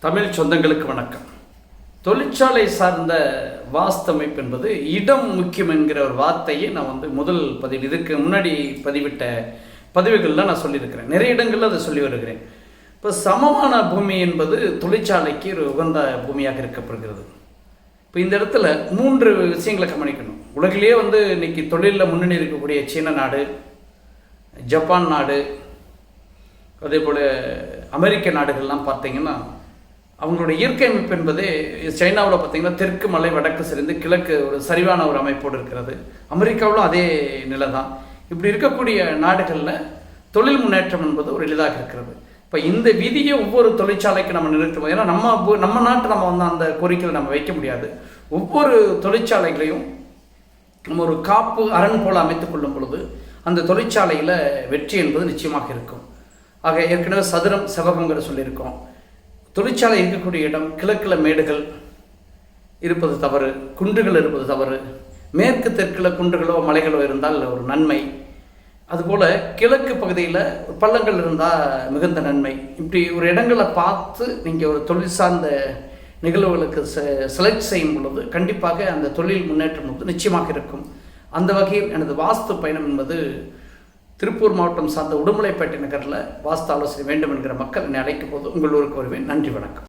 தமிழ் சொந்தங்களுக்கு வணக்கம். தொழிற்சாலை சார்ந்த வாஸ்தமைப்பு என்பது இடம் முக்கியம் என்கிற ஒரு வார்த்தையை நான் முதல் பதிவு இதுக்கு முன்னாடி பதிவிட்ட பதிவுகளில் நான் சொல்லியிருக்கிறேன். நிறைய இடங்களில் அதை சொல்லி வருகிறேன். இப்போ சமமான பூமி என்பது தொழிற்சாலைக்கு ஒரு உகந்த பூமியாக இருக்கப்படுகிறது. இப்போ இந்த இடத்துல 3 விஷயங்களை கவனிக்கணும். உலகிலேயே இன்னைக்கு தொழிலில் முன்னணி இருக்கக்கூடிய சீன நாடு, ஜப்பான் நாடு, அதே போல் அமெரிக்க நாடுகள்லாம் பார்த்தீங்கன்னா அவங்களுடைய இயற்கை அமைப்பு என்பதே சைனாவில் பார்த்தீங்கன்னா தெற்கு மலை வடக்கு சரிந்து கிழக்கு ஒரு சரிவான ஒரு அமைப்போடு இருக்கிறது. அமெரிக்காவிலும் அதே நிலை தான். இப்படி இருக்கக்கூடிய நாடுகளில் தொழில் முன்னேற்றம் என்பது ஒரு எளிதாக இருக்கிறது. இப்போ இந்த விதியை ஒவ்வொரு தொழிற்சாலைக்கு நம்ம நிறுத்தும். ஏன்னா நம்ம நாட்டு நம்ம அந்த கோரிக்கையில் நம்ம வைக்க முடியாது. ஒவ்வொரு தொழிற்சாலைகளையும் நம்ம ஒரு காப்பு அரண் போல் அமைத்துக் கொள்ளும் பொழுது அந்த தொழிற்சாலையில் வெற்றி என்பது நிச்சயமாக இருக்கும். ஆக ஏற்கனவே சதுரம் செவகங்கிற சொல்லியிருக்கோம். தொழிற்சாலை இருக்கக்கூடிய இடம் கிழக்கில் மேடுகள் இருப்பது தவறு, குன்றுகள் இருப்பது தவறு. மேற்கு தெற்கில் குன்றுகளோ மலைகளோ இருந்தால் ஒரு நன்மை. அதுபோல் கிழக்கு பகுதியில் பள்ளங்கள் இருந்தால் மிகுந்த நன்மை. இப்படி ஒரு இடங்களை பார்த்து நீங்கள் ஒரு தொழில் சார்ந்த நிகழ்வுகளுக்கு செலக்ட் செய்யும் பொழுது கண்டிப்பாக அந்த தொழில் முன்னேற்றம் நிச்சயமாக இருக்கும். அந்த வகையில் எனது வாஸ்து பயணம் என்பது திருப்பூர் மாவட்டம் சார்ந்த உடுமலைப்பேட்டை நகரில் வாஸ்து ஆலோசனை வேண்டும் என்கிற மக்கள் என்னை அழைக்கும் போது உங்கள் ஊருக்கு வருவேன். நன்றி, வணக்கம்.